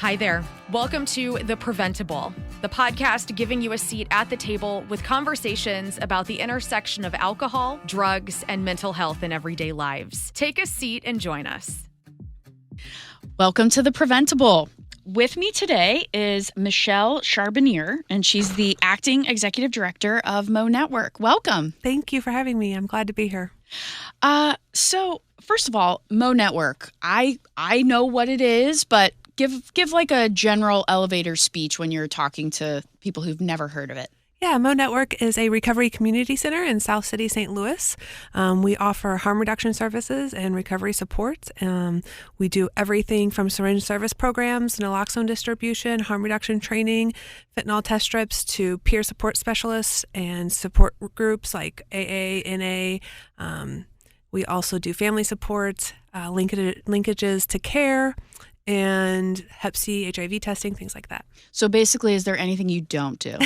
Hi there. Welcome to The Preventable, the podcast giving you a seat at the table with conversations about the intersection of alcohol, drugs, and mental health in everyday lives. Take a seat and join us. Welcome to The Preventable. With me today is Nichole Charbonnier, and she's the acting executive director of MONetwork. Welcome. Thank you for having me. I'm glad to be here. So first of all, MONetwork, I know what it is, but give like a general elevator speech when you're talking to people who've never heard of it. Yeah, MONetwork is a recovery community center in South City, St. Louis. We offer harm reduction services and recovery support. We do everything from syringe service programs, naloxone distribution, harm reduction training, fentanyl test strips, to peer support specialists and support groups like AA, NA. We also do family support, linkages to care, and Hep C, HIV testing, things like that. So basically, is there anything you don't do?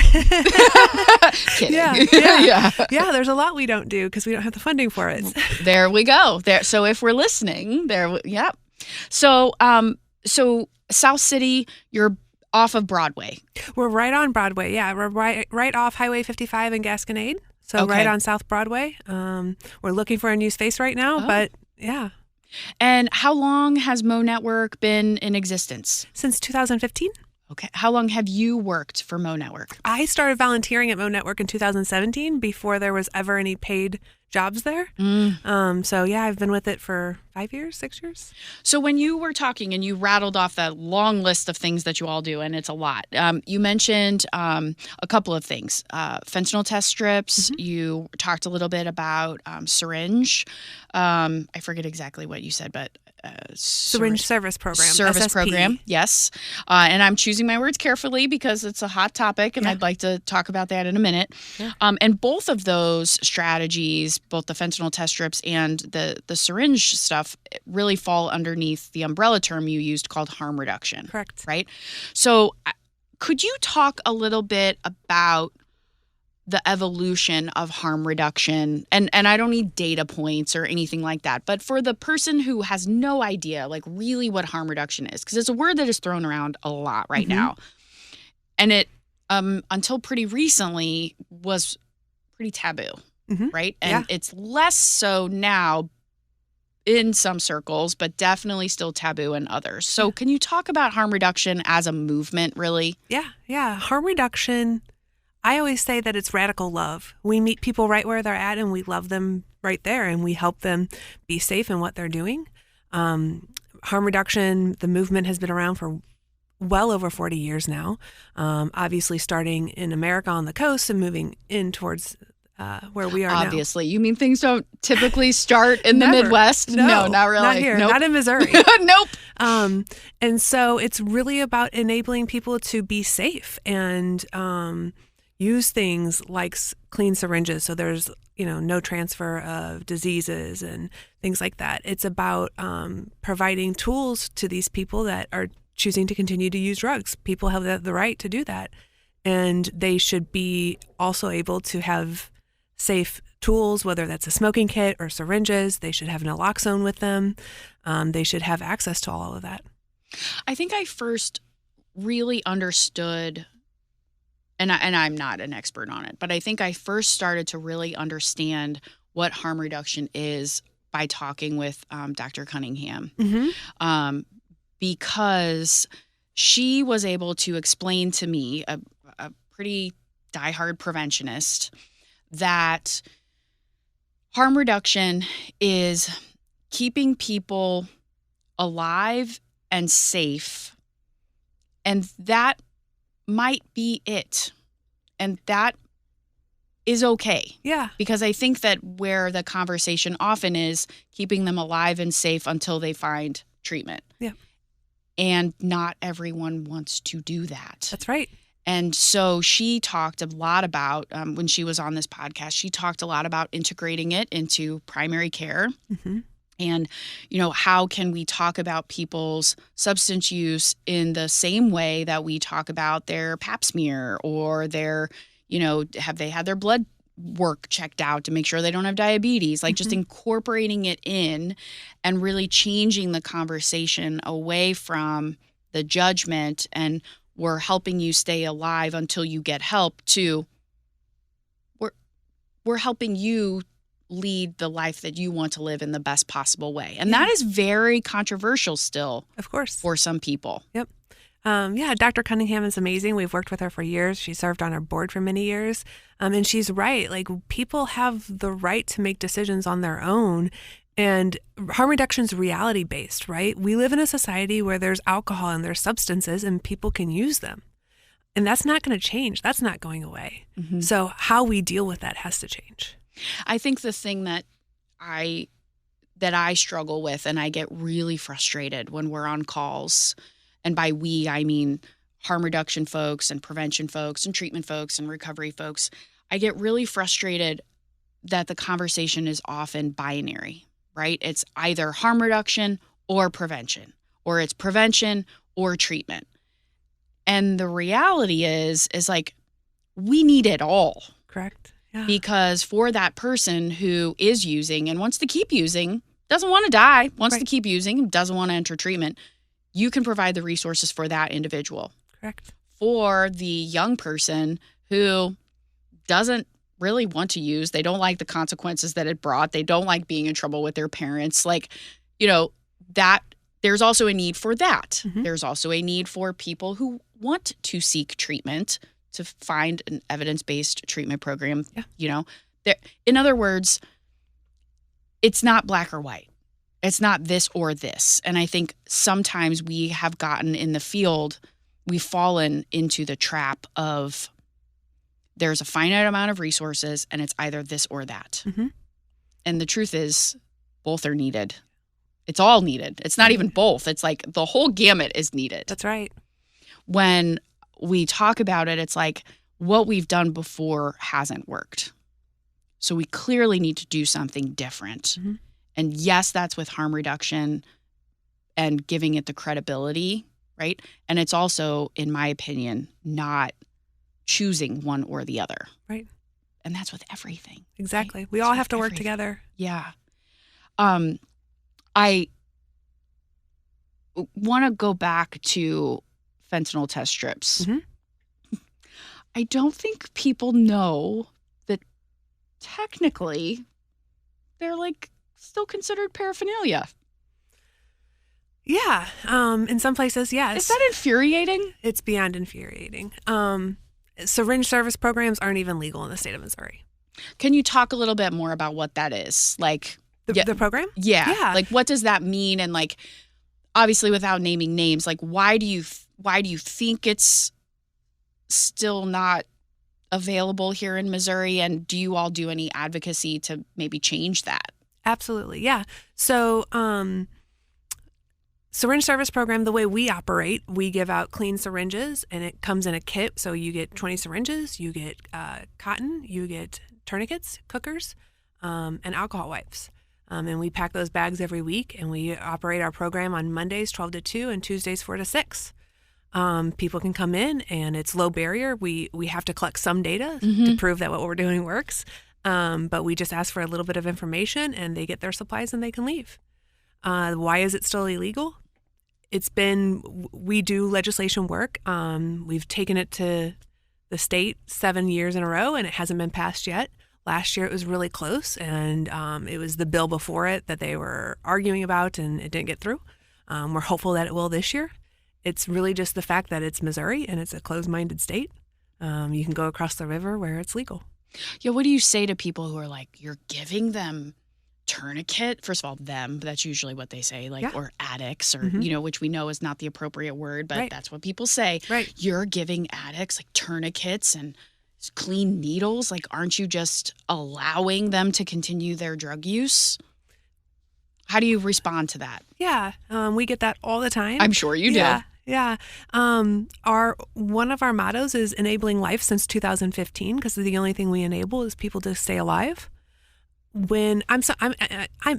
Kidding. Yeah, there's a lot we don't do because we don't have the funding for it. There we go. So if we're listening, So South City, you're off of Broadway. We're right on Broadway. Yeah, we're right off Highway 55 in Gasconade. So Okay. Right on South Broadway. We're looking for a new space right now, but yeah. And how long has MONetwork been in existence? Since 2015. Okay. How long have you worked for MONetwork? I started volunteering at MONetwork in 2017 before there was ever any paid jobs there. So yeah, I've been with it for 5 years, 6 years. So when you were talking and you rattled off that long list of things that you all do, and it's a lot, you mentioned a couple of things. Fentanyl test strips. Mm-hmm. You talked a little bit about syringe. I forget exactly what you said, but syringe service program. Service SSP. program, yes. And I'm choosing my words carefully because it's a hot topic, and I'd like to talk about that in a minute. Yeah. And both of those strategies, both the fentanyl test strips and the syringe stuff, really fall underneath the umbrella term you used called harm reduction. Correct. Right? So could you talk a little bit about the evolution of harm reduction? And I don't need data points or anything like that, but for the person who has no idea, like really what harm reduction is, because it's a word that is thrown around a lot right now. And it, until pretty recently, was pretty taboo, right? And it's less so now in some circles, but definitely still taboo in others. So can you talk about harm reduction as a movement, really? Yeah. Harm reduction, I always say that it's radical love. We meet people right where they're at and we love them right there and we help them be safe in what they're doing. Harm reduction, the movement has been around for well over 40 years now, obviously starting in America on the coast and moving in towards where we are now. Obviously. You mean things don't typically start in the Midwest? No, not really. Not here. Nope. Not in Missouri. Nope. And so it's really about enabling people to be safe and use things like clean syringes. So there's, no transfer of diseases and things like that. It's about providing tools to these people that are choosing to continue to use drugs. People have the right to do that. And they should be also able to have safe tools, whether that's a smoking kit or syringes. They should have naloxone with them. They should have access to all of that. I think I first really understood, and I'm not an expert on it, but I think I first started to really understand what harm reduction is by talking with Dr. Cunningham, because she was able to explain to me, a pretty diehard preventionist, that harm reduction is keeping people alive and safe, and that might be it. And that is okay. Yeah. Because I think that where the conversation often is keeping them alive and safe until they find treatment. Yeah. And not everyone wants to do that. That's right. And so she talked a lot about, when she was on this podcast, she talked a lot about integrating it into primary care. And, how can we talk about people's substance use in the same way that we talk about their pap smear or their, have they had their blood work checked out to make sure they don't have diabetes, like just incorporating it in and really changing the conversation away from the judgment and we're helping you stay alive until you get help to we're helping you lead the life that you want to live in the best possible way. And that is very controversial still. Of course. For some people. Yep. Dr. Cunningham is amazing. We've worked with her for years. She served on our board for many years. And she's right. Like, people have the right to make decisions on their own. And harm reduction is reality-based, right? We live in a society where there's alcohol and there's substances and people can use them. And that's not going to change. That's not going away. Mm-hmm. So how we deal with that has to change. I think the thing that I struggle with, and I get really frustrated when we're on calls, and by we, I mean harm reduction folks and prevention folks and treatment folks and recovery folks, I get really frustrated that the conversation is often binary, right? It's either harm reduction or prevention, or it's prevention or treatment. And the reality is like, we need it all. Correct. Yeah. Because for that person who is using and wants to keep using, doesn't want to die, wants to keep using, doesn't want to enter treatment, you can provide the resources for that individual. Correct. For the young person who doesn't really want to use, they don't like the consequences that it brought, they don't like being in trouble with their parents, like, that there's also a need for that. Mm-hmm. There's also a need for people who want to seek treatment, to find an evidence-based treatment program. Yeah. In other words, it's not black or white. It's not this or this. And I think sometimes we have gotten in the field, we've fallen into the trap of there's a finite amount of resources and it's either this or that. Mm-hmm. And the truth is both are needed. It's all needed. It's not even both. It's like the whole gamut is needed. That's right. When we talk about it, it's like what we've done before hasn't worked. So we clearly need to do something different. Mm-hmm. And yes, that's with harm reduction and giving it the credibility, right? And it's also, in my opinion, not choosing one or the other. Right. And that's with everything. Exactly. Right? We all have to work together. Yeah. I want to go back to fentanyl test strips. Mm-hmm. I don't think people know that technically they're like still considered paraphernalia. Yeah. In some places, yes. Is that infuriating? It's beyond infuriating. Syringe service programs aren't even legal in the state of Missouri. Can you talk a little bit more about what that is? Like the program? Yeah. Like, what does that mean? And like, obviously without naming names, like why do you think it's still not available here in Missouri? And do you all do any advocacy to maybe change that? Absolutely. Yeah. So, syringe service program, the way we operate, we give out clean syringes and it comes in a kit. So you get 20 syringes, you get cotton, you get tourniquets, cookers, and alcohol wipes. And we pack those bags every week, and we operate our program on Mondays 12 to 2 and Tuesdays 4 to 6. People can come in, and it's low barrier. We have to collect some data to prove that what we're doing works. But we just ask for a little bit of information, and they get their supplies and they can leave. Why is it still illegal? We do legislation work. We've taken it to the state 7 years in a row, and it hasn't been passed yet. Last year it was really close, and it was the bill before it that they were arguing about, and it didn't get through. We're hopeful that it will this year. It's really just the fact that it's Missouri, and it's a closed-minded state. You can go across the river where it's legal. Yeah, what do you say to people who are like, you're giving them tourniquet? First of all, them, that's usually what they say, like, or addicts, or, which we know is not the appropriate word, but that's what people say. Right. You're giving addicts like tourniquets and clean needles. Like, aren't you just allowing them to continue their drug use? How do you respond to that? Yeah, we get that all the time. I'm sure you do. Yeah. One of our mottos is enabling life since 2015, because the only thing we enable is people to stay alive. When I'm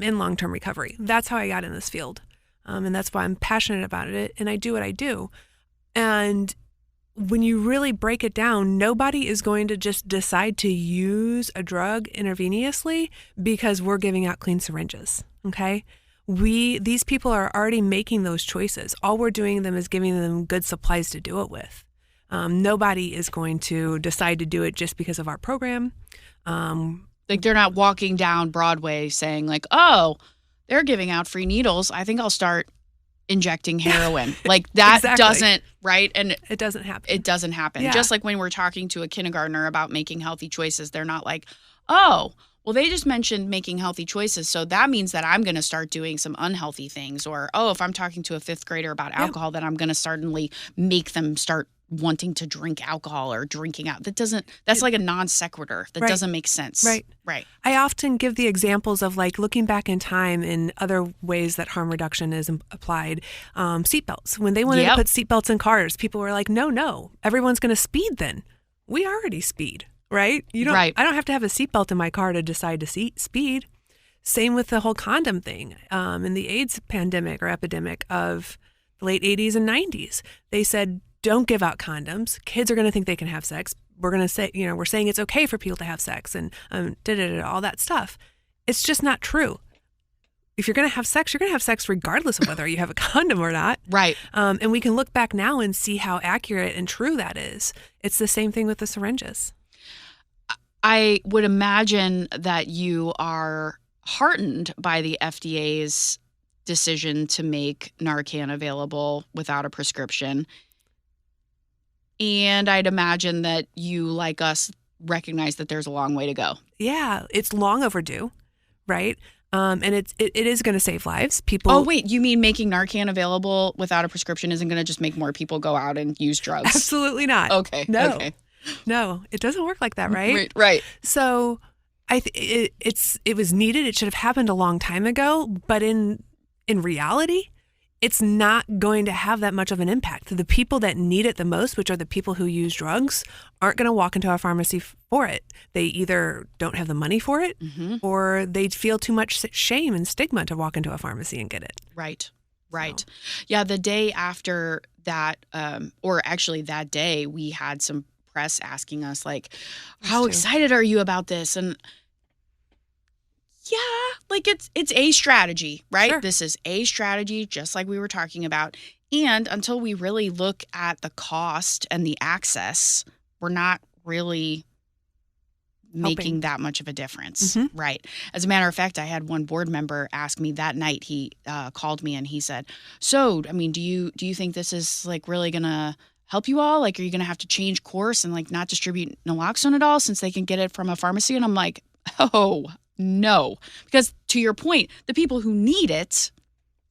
in long-term recovery. That's how I got in this field. And that's why I'm passionate about it. And I do what I do. And when you really break it down, nobody is going to just decide to use a drug intravenously because we're giving out clean syringes. Okay. these people are already making those choices. All we're doing them is giving them good supplies to do it with. Nobody is going to decide to do it just because of our program. Like they're not walking down Broadway saying like, oh, they're giving out free needles. I think I'll start injecting heroin. Like that Exactly. doesn't, right? And It doesn't happen. it doesn't happen. Yeah. Just like when we're talking to a kindergartner about making healthy choices, they're not like, oh, well, they just mentioned making healthy choices, so that means that I'm going to start doing some unhealthy things. Or, oh, if I'm talking to a fifth grader about alcohol, then I'm going to suddenly make them start wanting to drink alcohol or drinking out. That's like a non sequitur. That Right. doesn't make sense. Right. Right. I often give the examples of like looking back in time in other ways that harm reduction is applied. Seatbelts. When they wanted to put seatbelts in cars, people were like, no, everyone's going to speed then. We already speed, right? I don't have to have a seatbelt in my car to decide to speed. Same with the whole condom thing. In the AIDS pandemic or epidemic of the late 80s and 90s, they said, don't give out condoms. Kids are going to think they can have sex. We're going to say, we're saying it's okay for people to have sex and all that stuff. It's just not true. If you're going to have sex, you're going to have sex regardless of whether you have a condom or not. Right. And we can look back now and see how accurate and true that is. It's the same thing with the syringes. I would imagine that you are heartened by the FDA's decision to make Narcan available without a prescription. And I'd imagine that you, like us, recognize that there's a long way to go. Yeah, it's long overdue, right? And it is going to save lives. People. Oh, wait, you mean making Narcan available without a prescription isn't going to just make more people go out and use drugs? Absolutely not. Okay. No. Okay. No, it doesn't work like that, right? Right. So it was needed. It should have happened a long time ago. But in reality, it's not going to have that much of an impact. The people that need it the most, which are the people who use drugs, aren't going to walk into a pharmacy for it. They either don't have the money for it, or they feel too much shame and stigma to walk into a pharmacy and get it. Right. Yeah, the day after that, or actually that day, we had some press asking us like, how excited are you about this? And yeah, like it's a strategy, right? Sure. This is a strategy, just like we were talking about. And until we really look at the cost and the access, we're not really making that much of a difference, right? As a matter of fact, I had one board member ask me that night. He called me and he said, "So, I mean, do you think this is like really gonna help you all? Like, are you gonna have to change course and like not distribute naloxone at all since they can get it from a pharmacy?" And I'm like, "Oh, no," because to your point, the people who need it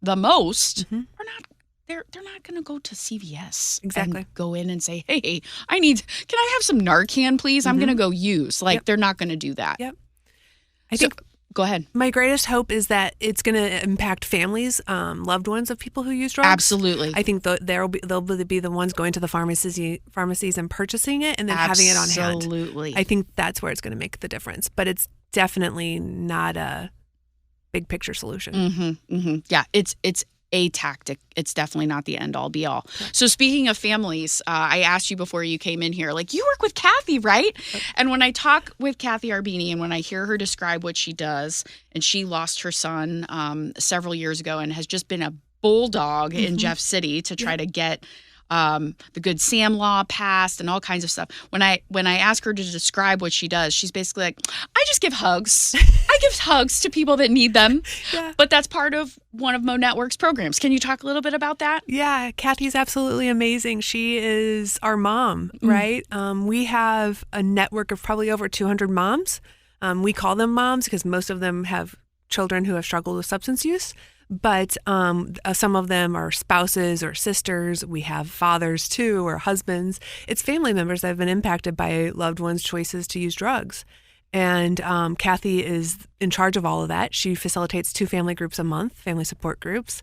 the most are not. They're not going to go to CVS and go in and say, "Hey, can I have some Narcan, please? I'm going to go use." Like they're not going to do that. Yep. I think. Go ahead. My greatest hope is that it's going to impact families, loved ones of people who use drugs. Absolutely. I think they'll be the ones going to the pharmacies and purchasing it and then having it on hand. Absolutely. I think that's where it's going to make the difference. But it's definitely not a big picture solution. Yeah, it's a tactic. It's definitely not the end all be all. So speaking of families, I asked you before you came in here, like, you work with Kathy, right? And when I talk with Kathy Arbini and when I hear her describe what she does, and she lost her son several years ago and has just been a bulldog in Jeff City to try to get the Good Sam law passed and all kinds of stuff. When I ask her to describe what she does, she's basically like, I just give hugs. I give hugs to people that need them. Yeah. But that's part of one of MONetwork's programs. Can you talk a little bit about that? Yeah, Kathy's absolutely amazing. She is our mom, right? We have a network of probably over 200 moms. We call them moms because most of them have children who have struggled with substance use. But some of them are spouses or sisters. We have fathers too, or husbands. It's family members that have been impacted by loved ones' choices to use drugs. And Kathy is in charge of all of that. She facilitates 2 family groups a month, family support groups.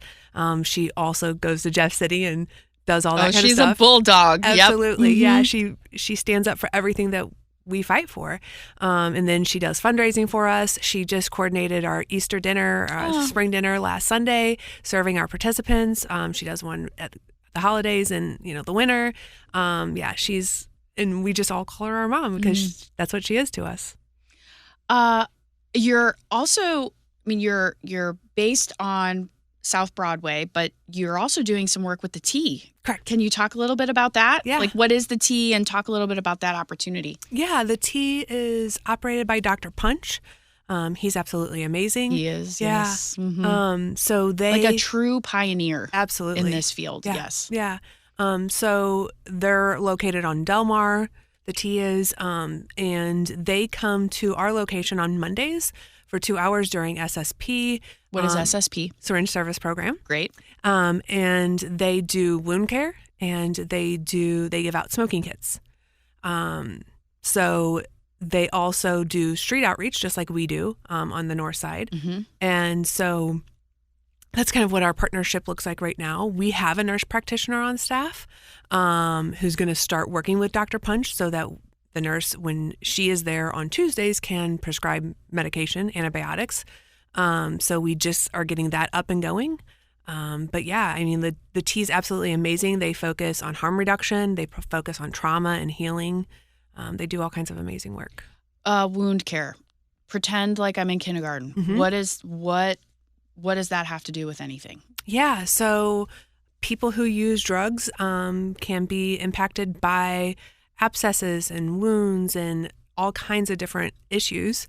She also goes to Jeff City and does all that kind of stuff. She's a bulldog. Absolutely. Yep. Yeah, she stands up for everything that we fight for. And then she does fundraising for us. She just coordinated our Easter dinner, spring dinner last Sunday, serving our participants. She does one at the holidays and, the winter. And we just all call her our mom because that's what she is to us. You're also mean, you're based on South Broadway, but you're also doing some work with the T. Correct. Can you talk a little bit about that? Yeah. Like, what is the T, and talk a little bit about that opportunity? Yeah, the T is operated by Dr. Punch. He's absolutely amazing. He is, yeah. yes. Mm-hmm. So they like a true pioneer, absolutely in this field. Yeah. Yes. Yeah. So they're located on Del Mar. The T is, and they come to our location on Mondays for 2 hours during SSP. What is SSP? Syringe Service Program. Great. And they do wound care, and they give out smoking kits. So they also do street outreach, just like we do on the north side. Mm-hmm. And so that's kind of what our partnership looks like right now. We have a nurse practitioner on staff who's going to start working with Dr. Punch so that the nurse, when she is there on Tuesdays, can prescribe medication, antibiotics. So we just are getting that up and going. But yeah, I mean, the T is absolutely amazing. They focus on harm reduction. They focus on trauma and healing. They do all kinds of amazing work. Wound care. Pretend like I'm in kindergarten. Mm-hmm. What does that have to do with anything? Yeah, so people who use drugs can be impacted by abscesses and wounds and all kinds of different issues.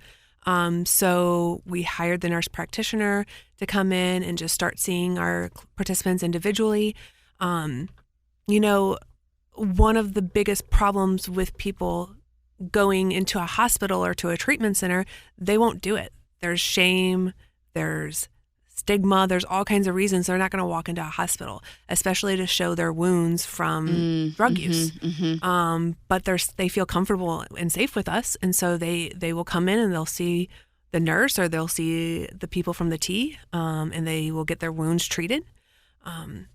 So we hired the nurse practitioner to come in and just start seeing our participants individually. One of the biggest problems with people going into a hospital or to a treatment center, they won't do it. There's shame, there's stigma, there's all kinds of reasons they're not going to walk into a hospital, especially to show their wounds from drug use. Mm-hmm. But they feel comfortable and safe with us, and so they will come in and they'll see the nurse or they'll see the people from the T, and they will get their wounds treated, and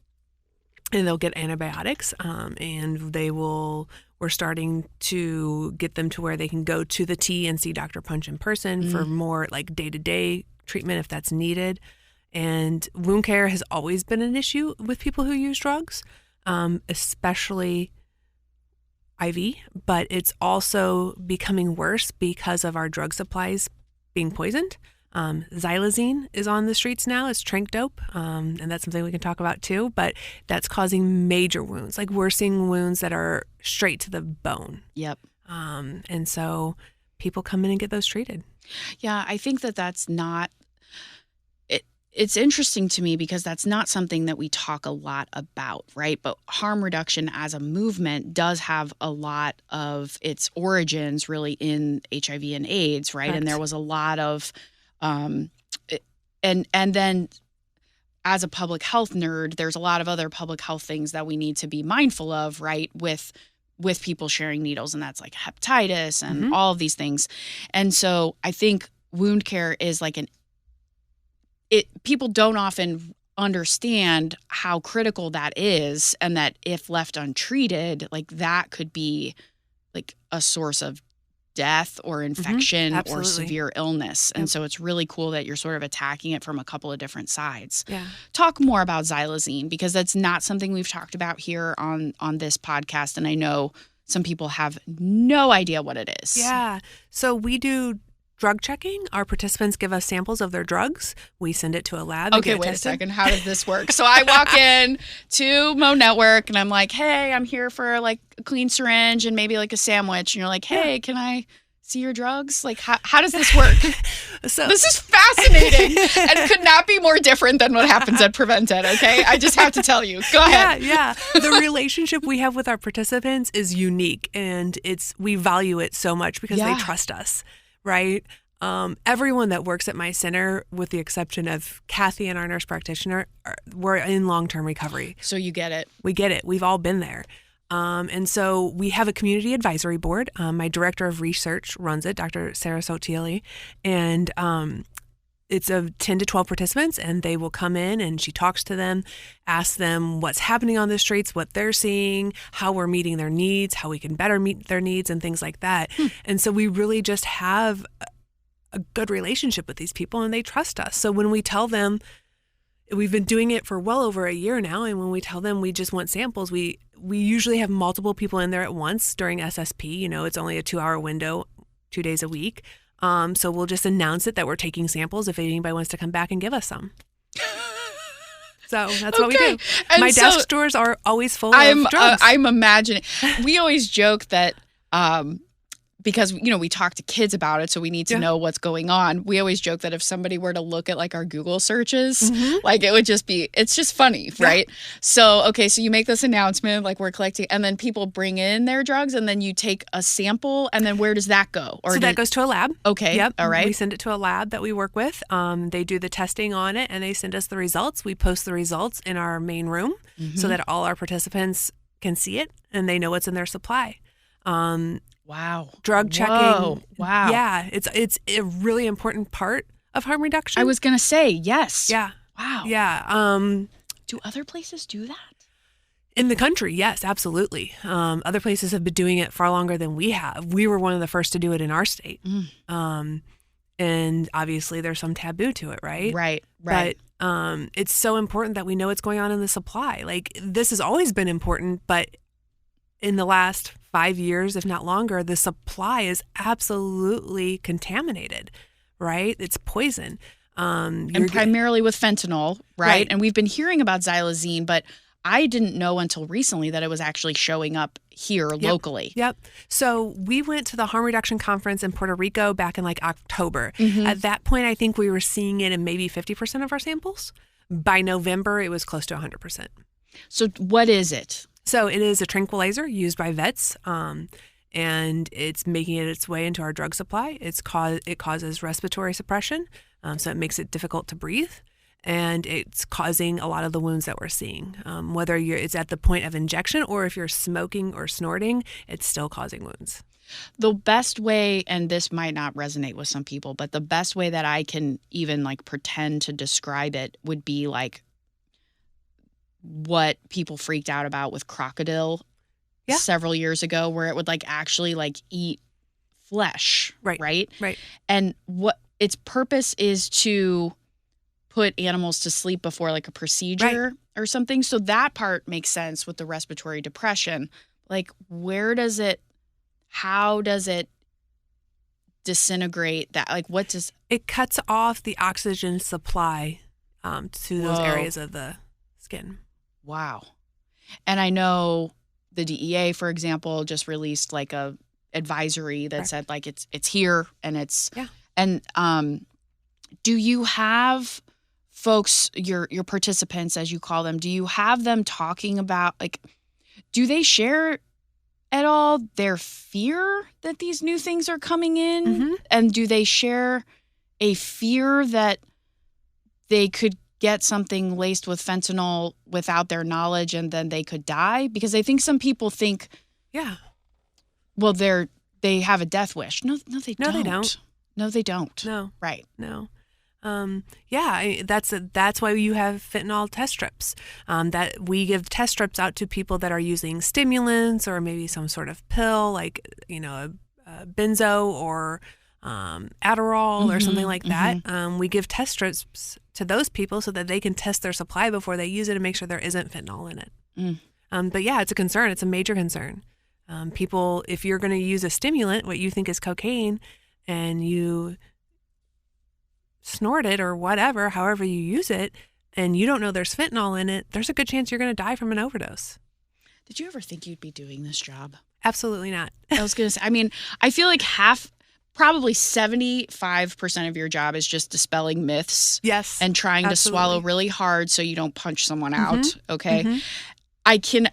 they'll get antibiotics, and we're starting to get them to where they can go to the T and see Dr. Punch in person for more like day-to-day treatment if that's needed. And wound care has always been an issue with people who use drugs, especially IV, but it's also becoming worse because of our drug supplies being poisoned. Xylazine is on the streets now. It's tranq dope, and that's something we can talk about too, but that's causing major wounds. Like we're seeing wounds that are straight to the bone. Yep. And so people come in and get those treated. Yeah, I think that's not... It's interesting to me because that's not something that we talk a lot about, right? But harm reduction as a movement does have a lot of its origins really in HIV and AIDS, right? Correct. And there was a lot of, and then as a public health nerd, there's a lot of other public health things that we need to be mindful of, right? With people sharing needles, and that's like hepatitis and all of these things. And so I think wound care is like people don't often understand how critical that is, and that if left untreated, like that could be like a source of death or infection or severe illness. And so it's really cool that you're sort of attacking it from a couple of different sides. Yeah. Talk more about xylazine, because that's not something we've talked about here on this podcast. And I know some people have no idea what it is. Yeah. So we do drug checking. Our participants give us samples of their drugs. We send it to a lab. Okay, wait a second. How does this work? So I walk in to MONetwork and I'm like, hey, I'm here for like a clean syringe and maybe like a sandwich. And you're like, hey, can I see your drugs? Like, how does this work? So this is fascinating and could not be more different than what happens at Prevent+Ed, okay? I just have to tell you. Go ahead. Yeah. The relationship we have with our participants is unique, and we value it so much because they trust us. Right? Everyone that works at my center, with the exception of Kathy and our nurse practitioner, we're in long-term recovery. So you get it. We get it. We've all been there. And so we have a community advisory board. My director of research runs it, Dr. Sarah Sotieli. And it's of 10 to 12 participants, and they will come in and she talks to them, asks them what's happening on the streets, what they're seeing, how we're meeting their needs, how we can better meet their needs, and things like that. And so we really just have a good relationship with these people, and they trust us. So when we tell them, we've been doing it for well over a year now, and when we tell them we just want samples, we usually have multiple people in there at once during SSP. It's only a 2-hour window, 2 days a week. So we'll just announce it that we're taking samples if anybody wants to come back and give us some. So that's what we do. And my desk drawers are always full of drugs. I'm imagining. We always joke that because, we talk to kids about it, so we need to know what's going on. We always joke that if somebody were to look at like our Google searches, like it would just be, it's just funny, right? So, okay, so you make this announcement, like we're collecting, and then people bring in their drugs, and then you take a sample, and then where does that go? So that goes to a lab. Okay. Yep. All right. We send it to a lab that we work with. They do the testing on it, and they send us the results. We post the results in our main room so that all our participants can see it, and they know what's in their supply. Wow. Drug checking. Whoa. Wow. Yeah. It's a really important part of harm reduction. I was going to say, yes. Yeah. Wow. Yeah. Do other places do that? In the country, yes, absolutely. Other places have been doing it far longer than we have. We were one of the first to do it in our state. And obviously there's some taboo to it, right? Right. But it's so important that we know what's going on in the supply. Like, this has always been important, but in the last 5 years, if not longer, the supply is absolutely contaminated, right? It's poison. And primarily with fentanyl, right? And we've been hearing about xylazine, but I didn't know until recently that it was actually showing up here locally. Yep. So we went to the harm reduction conference in Puerto Rico back in like October. At that point, I think we were seeing it in maybe 50% of our samples. By November, it was close to 100%. So what is it? So it is a tranquilizer used by vets, and it's making its way into our drug supply. It causes respiratory suppression, so it makes it difficult to breathe, and it's causing a lot of the wounds that we're seeing. Whether it's at the point of injection or if you're smoking or snorting, it's still causing wounds. The best way, and this might not resonate with some people, but the best way that I can even like pretend to describe it would be like what people freaked out about with crocodile several years ago, where it would like actually like eat flesh, right? And what its purpose is to put animals to sleep before like a procedure or something. So that part makes sense with the respiratory depression. Like, how does it disintegrate that? Like, what does it cuts off the oxygen supply to those areas of the skin. Wow. And I know the DEA, for example, just released like a advisory that said like it's here and it's and do you have folks, your participants as you call them, do you have them talking about like, do they share at all their fear that these new things are coming in? And do they share a fear that they could get something laced with fentanyl without their knowledge and then they could die? Because I think some people think, well, they have a death wish. No, they don't. No, they don't. No. Right. No. That's why you have fentanyl test strips. That we give test strips out to people that are using stimulants or maybe some sort of pill, like a benzo or Adderall or something like that. We give test strips to those people so that they can test their supply before they use it and make sure there isn't fentanyl in it. But yeah, it's a concern. It's a major concern. People, if you're going to use a stimulant, what you think is cocaine, and you snort it or whatever, however you use it, and you don't know there's fentanyl in it, there's a good chance you're going to die from an overdose. Did you ever think you'd be doing this job? Absolutely not. I was going to say, I mean, I feel like probably 75% of your job is just dispelling myths. Yes. And trying to swallow really hard so you don't punch someone out. Okay. I can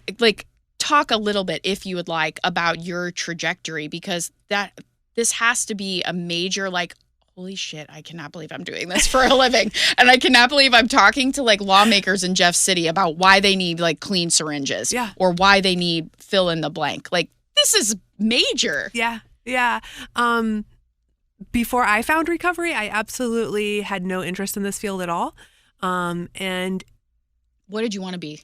talk a little bit, if you would like, about your trajectory, because this has to be a major holy shit, I cannot believe I'm doing this for a living. And I cannot believe I'm talking to lawmakers in Jeff City about why they need clean syringes or why they need fill in the blank. This is major. Yeah. Yeah. Before I found recovery, I absolutely had no interest in this field at all. And what did you want to be?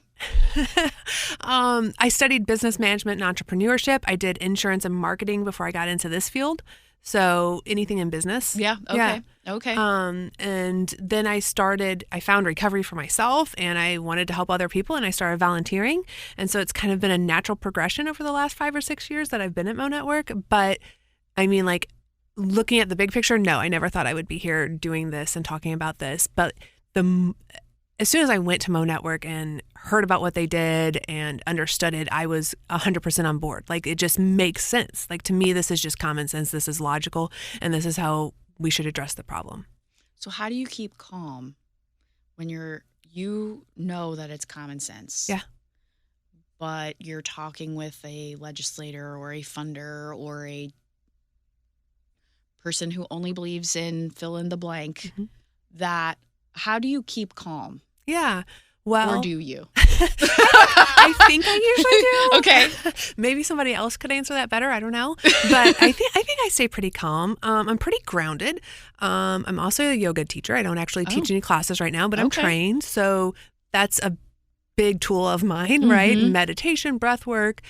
I studied business management and entrepreneurship. I did insurance and marketing before I got into this field. So anything in business. Yeah. Okay. Yeah. Okay. And then I found recovery for myself, and I wanted to help other people, and I started volunteering. And so it's kind of been a natural progression over the last 5 or 6 years that I've been at MONetwork. But I mean, looking at the big picture, no, I never thought I would be here doing this and talking about this. But as soon as I went to MONetwork and heard about what they did and understood it, I was 100% on board. Like, it just makes sense. Like, to me, this is just common sense. This is logical, and this is how we should address the problem. So how do you keep calm when you know that it's common sense? Yeah. But you're talking with a legislator or a funder or a person who only believes in fill in the blank, that how do you keep calm? Yeah. Well, or do you? I think I usually do. Okay. Maybe somebody else could answer that better. I don't know. But I think I stay pretty calm. I'm pretty grounded. I'm also a yoga teacher. I don't actually teach any classes right now, but I'm trained. So that's a big tool of mine, right? Meditation, breath work,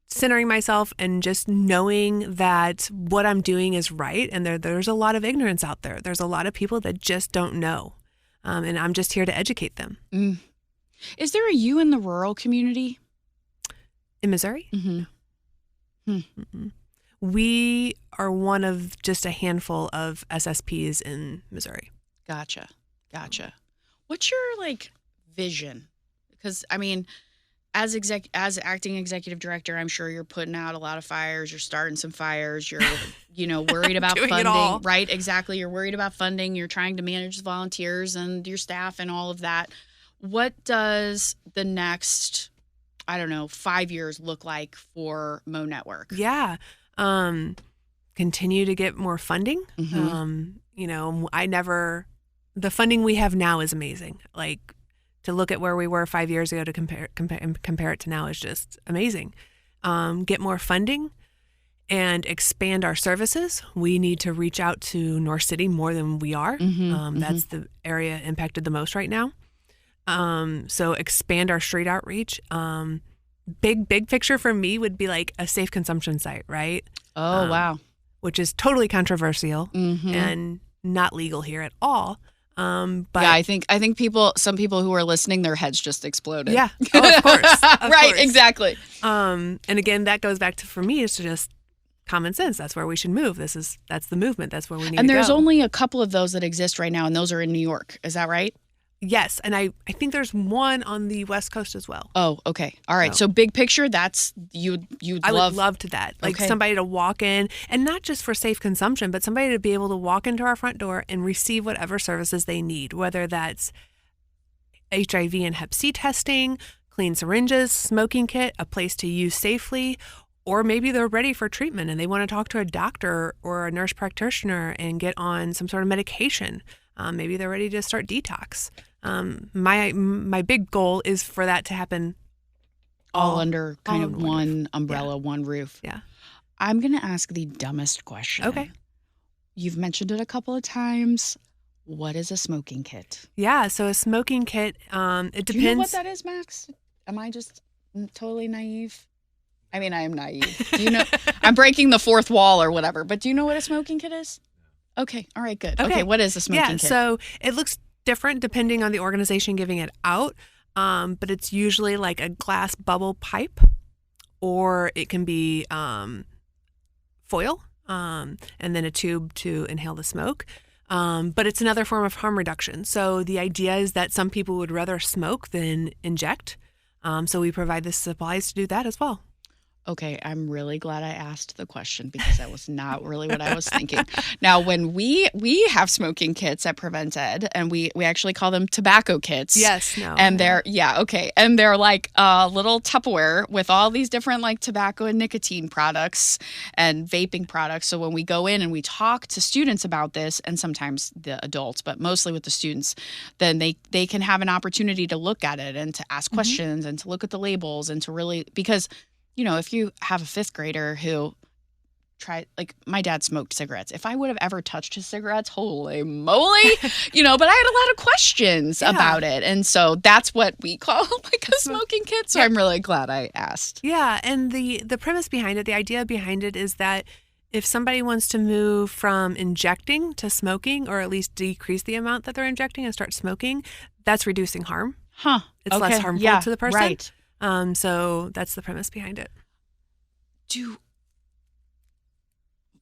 centering myself, and just knowing that what I'm doing is right. And there's a lot of ignorance out there. There's a lot of people that just don't know. And I'm just here to educate them. Is there a you in the rural community? In Missouri? We are one of just a handful of SSPs in Missouri. Gotcha. What's your vision? Because I mean, as acting executive director, I'm sure you're putting out a lot of fires. You're starting some fires. You're, worried about funding, right? Exactly. You're worried about funding. You're trying to manage the volunteers and your staff and all of that. What does the next, 5 years look like for MONetwork? Yeah. Continue to get more funding. The funding we have now is amazing. Like, to look at where we were 5 years ago to compare it to now is just amazing. Get more funding and expand our services. We need to reach out to North City more than we are. That's the area impacted the most right now. So expand our street outreach. Big picture for me would be like a safe consumption site, right? Oh, wow. Which is totally controversial and not legal here at all. But yeah, I think some people who are listening, their heads just exploded. Yeah. Oh, of course. Right. Exactly. And again, that goes back to, for me, is to just common sense. That's where we should move. That's the movement. That's where we need to go. And there's only a couple of those that exist right now, and those are in New York. Is that right? Yes. And I think there's one on the West Coast as well. Oh, okay. All right. So big picture, that's you'd I would love to that. Like somebody to walk in, and not just for safe consumption, but somebody to be able to walk into our front door and receive whatever services they need, whether that's HIV and Hep C testing, clean syringes, smoking kit, a place to use safely, or maybe they're ready for treatment and they want to talk to a doctor or a nurse practitioner and get on some sort of medication. Maybe they're ready to start detox. My big goal is for that to happen all under kind of one umbrella, one roof. Yeah. I'm going to ask the dumbest question. Okay. You've mentioned it a couple of times. What is a smoking kit? Yeah. So a smoking kit, it depends. Do you know what that is, Max? Am I just totally naive? I mean, I am naive. Do you know? I'm breaking the fourth wall or whatever, but do you know what a smoking kit is? Okay. All right, good. Okay. What is a smoking kit? So it looks different depending on the organization giving it out. But it's usually like a glass bubble pipe, or it can be foil, and then a tube to inhale the smoke. But it's another form of harm reduction. So the idea is that some people would rather smoke than inject. So we provide the supplies to do that as well. Okay, I'm really glad I asked the question because that was not really what I was thinking. Now, when we have smoking kits at Prevent+Ed, and we actually call them tobacco kits. Yes, no. And they're, and they're like a little Tupperware with all these different like tobacco and nicotine products and vaping products. So when we go in and we talk to students about this, and sometimes the adults, but mostly with the students, then they can have an opportunity to look at it and to ask questions and to look at the labels and to really, because if you have a fifth grader who like my dad smoked cigarettes, if I would have ever touched his cigarettes, holy moly, but I had a lot of questions about it. And so that's what we call like a smoking kit. So I'm really glad I asked. Yeah. And the premise behind it, the idea behind it is that if somebody wants to move from injecting to smoking, or at least decrease the amount that they're injecting and start smoking, that's reducing harm. It's less harmful to the person. Right. So that's the premise behind it.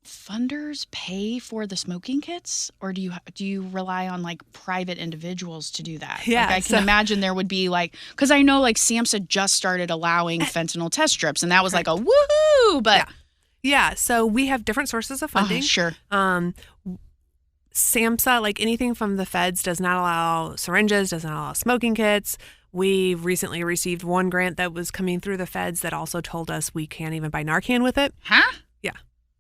funders pay for the smoking kits, or do you rely on like private individuals to do that? Yeah, like I can imagine there would be like, because I know like SAMHSA just started allowing fentanyl test strips, and that was like a woohoo. But yeah, so we have different sources of funding. Sure. SAMHSA, like anything from the feds, does not allow syringes, doesn't allow smoking kits. We recently received one grant that was coming through the feds that also told us we can't even buy Narcan with it. Huh? Yeah.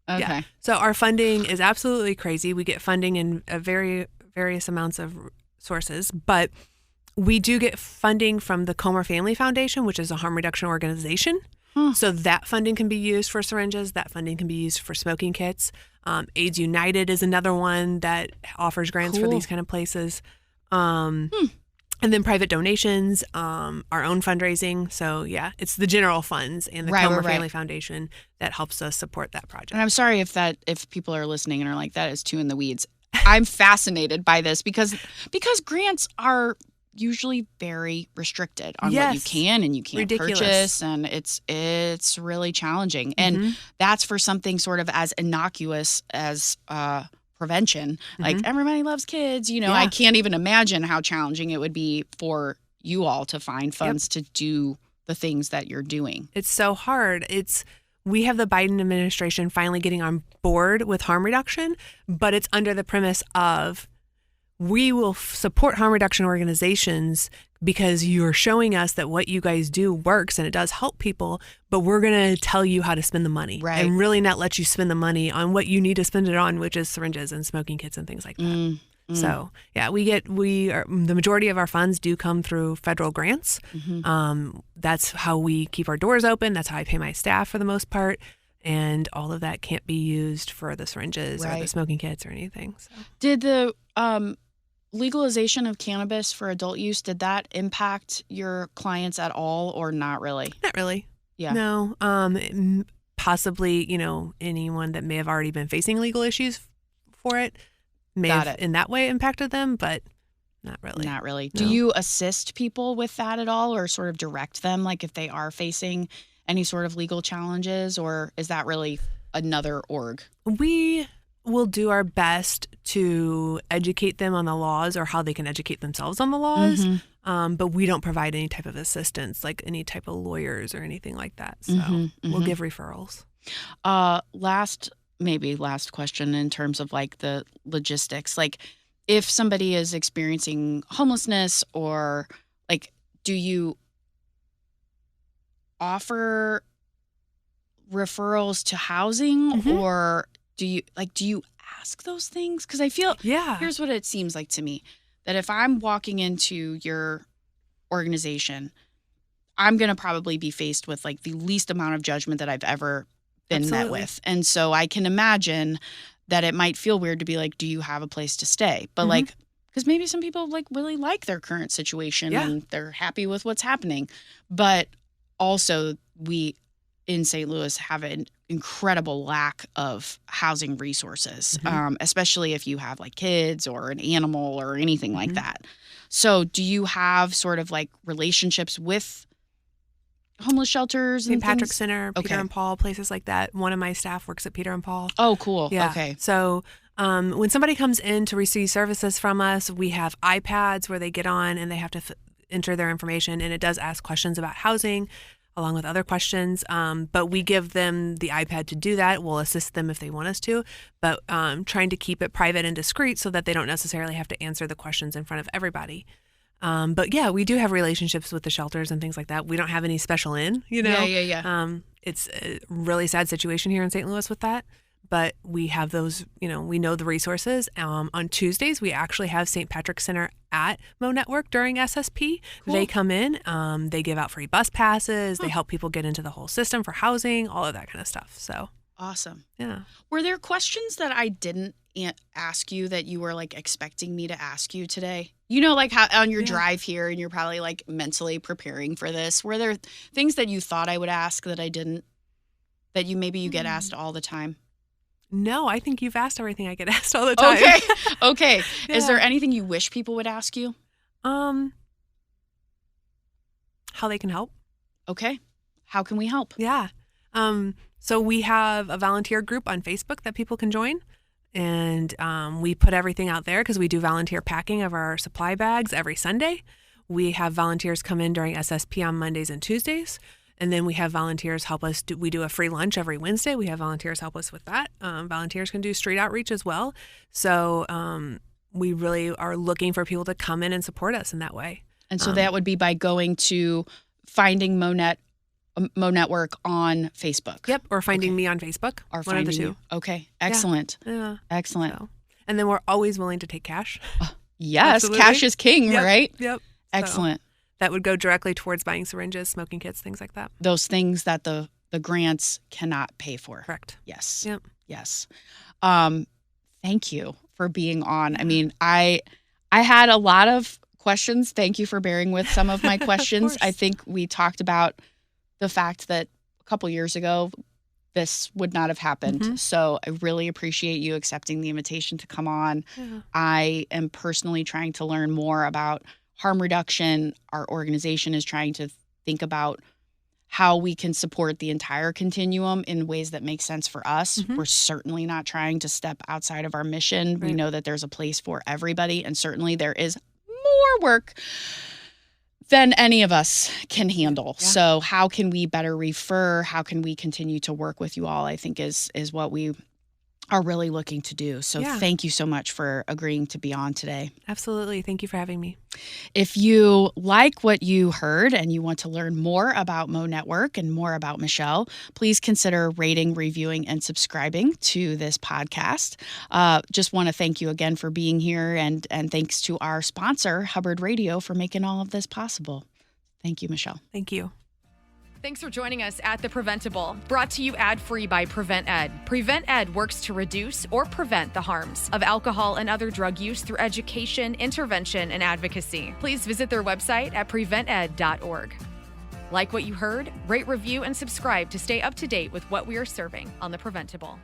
Okay. Yeah. So our funding is absolutely crazy. We get funding in various amounts of sources, but we do get funding from the Comer Family Foundation, which is a harm reduction organization. So that funding can be used for syringes. That funding can be used for smoking kits. AIDS United is another one that offers grants for these kind of places. And then private donations, our own fundraising. So yeah, it's the general funds and the Comer Family Foundation that helps us support that project. And I'm sorry if people are listening and are like, that is too in the weeds. I'm fascinated by this because grants are usually very restricted on what you can and you can't purchase, and it's really challenging. And that's for something sort of as innocuous as prevention. Like everybody loves kids, I can't even imagine how challenging it would be for you all to find funds to do the things that you're doing. It's so hard. We have the Biden administration finally getting on board with harm reduction, but it's under the premise of we will support harm reduction organizations because you're showing us that what you guys do works and it does help people, but we're going to tell you how to spend the money and really not let you spend the money on what you need to spend it on, which is syringes and smoking kits and things like that. So yeah, the majority of our funds do come through federal grants. That's how we keep our doors open. That's how I pay my staff for the most part. And all of that can't be used for the syringes or the smoking kits or anything. So. Did the legalization of cannabis for adult use, did that impact your clients at all or not really? Not really. Yeah. No. Possibly, anyone that may have already been facing legal issues for it may have in that way impacted them, but not really. Not really. No. Do you assist people with that at all or sort of direct them, like if they are facing any sort of legal challenges, or is that really another org? We will do our best to educate them on the laws or how they can educate themselves on the laws, but we don't provide any type of assistance, like any type of lawyers or anything like that. So we'll give referrals. Last question in terms of like the logistics. Like if somebody is experiencing homelessness or like, do you offer referrals to housing or do you ask those things? Because I feel, here's what it seems like to me, that if I'm walking into your organization, I'm going to probably be faced with like the least amount of judgment that I've ever been met with. And so I can imagine that it might feel weird to be like, do you have a place to stay? But like, because maybe some people like really like their current situation and they're happy with what's happening. But also we in St. Louis have an incredible lack of housing resources, especially if you have like kids or an animal or anything like that. So do you have sort of like relationships with homeless shelters and St. Patrick's Center, Peter and Paul, places like that? One of my staff works at Peter and Paul. Oh, cool. Yeah. Okay. So when somebody comes in to receive services from us, we have iPads where they get on and they have to enter their information, and it does ask questions about housing along with other questions. But we give them the iPad to do that. We'll assist them if they want us to, but trying to keep it private and discreet so that they don't necessarily have to answer the questions in front of everybody. But yeah, we do have relationships with the shelters and things like that. We don't have any special in, Yeah. It's a really sad situation here in St. Louis with that. But we have those, we know the resources. On Tuesdays, we actually have St. Patrick's Center at MONetwork during SSP. Cool. They come in, they give out free bus passes. They help people get into the whole system for housing, all of that kind of stuff. So awesome. Yeah. Were there questions that I didn't ask you that you were like expecting me to ask you today? Like how on your drive here and you're probably like mentally preparing for this. Were there things that you thought I would ask that I didn't, that you get asked all the time? No, I think you've asked everything I get asked all the time. Okay. Yeah. Is there anything you wish people would ask you? How they can help. Okay. How can we help? Yeah. So we have a volunteer group on Facebook that people can join. And we put everything out there because we do volunteer packing of our supply bags every Sunday. We have volunteers come in during SSP on Mondays and Tuesdays. And then we have volunteers help us. We do a free lunch every Wednesday. We have volunteers help us with that. Volunteers can do street outreach as well. So we really are looking for people to come in and support us in that way. And so that would be by going to finding MONetwork on Facebook. Yep, or finding me on Facebook. Or one of the two. You. Okay, excellent. Yeah. Excellent. So, and then we're always willing to take cash. Yes, Absolutely. cash is king, right? Yep. Excellent. So that would go directly towards buying syringes, smoking kits, things like that. Those things that the grants cannot pay for. Correct. Yes. Yep. Yes. Thank you for being on. I mean, I had a lot of questions. Thank you for bearing with some of my questions. I think we talked about the fact that a couple years ago, this would not have happened. Mm-hmm. So I really appreciate you accepting the invitation to come on. Yeah. I am personally trying to learn more about harm reduction. Our organization is trying to think about how we can support the entire continuum in ways that make sense for us. Mm-hmm. We're certainly not trying to step outside of our mission. Right. We know that there's a place for everybody, and certainly there is more work than any of us can handle. Yeah. So how can we better refer? How can we continue to work with you all, I think is what we are really looking to do. So Thank you so much for agreeing to be on today. Absolutely. Thank you for having me. If you like what you heard and you want to learn more about MONetwork and more about Nichole, please consider rating, reviewing, and subscribing to this podcast. Just want to thank you again for being here, and thanks to our sponsor, Hubbard Radio, for making all of this possible. Thank you, Nichole. Thank you. Thanks for joining us at The Preventable, brought to you ad-free by Prevent+Ed. Prevent+Ed works to reduce or prevent the harms of alcohol and other drug use through education, intervention, and advocacy. Please visit their website at prevented.org. Like what you heard? Rate, review, and subscribe to stay up to date with what we are serving on The Preventable.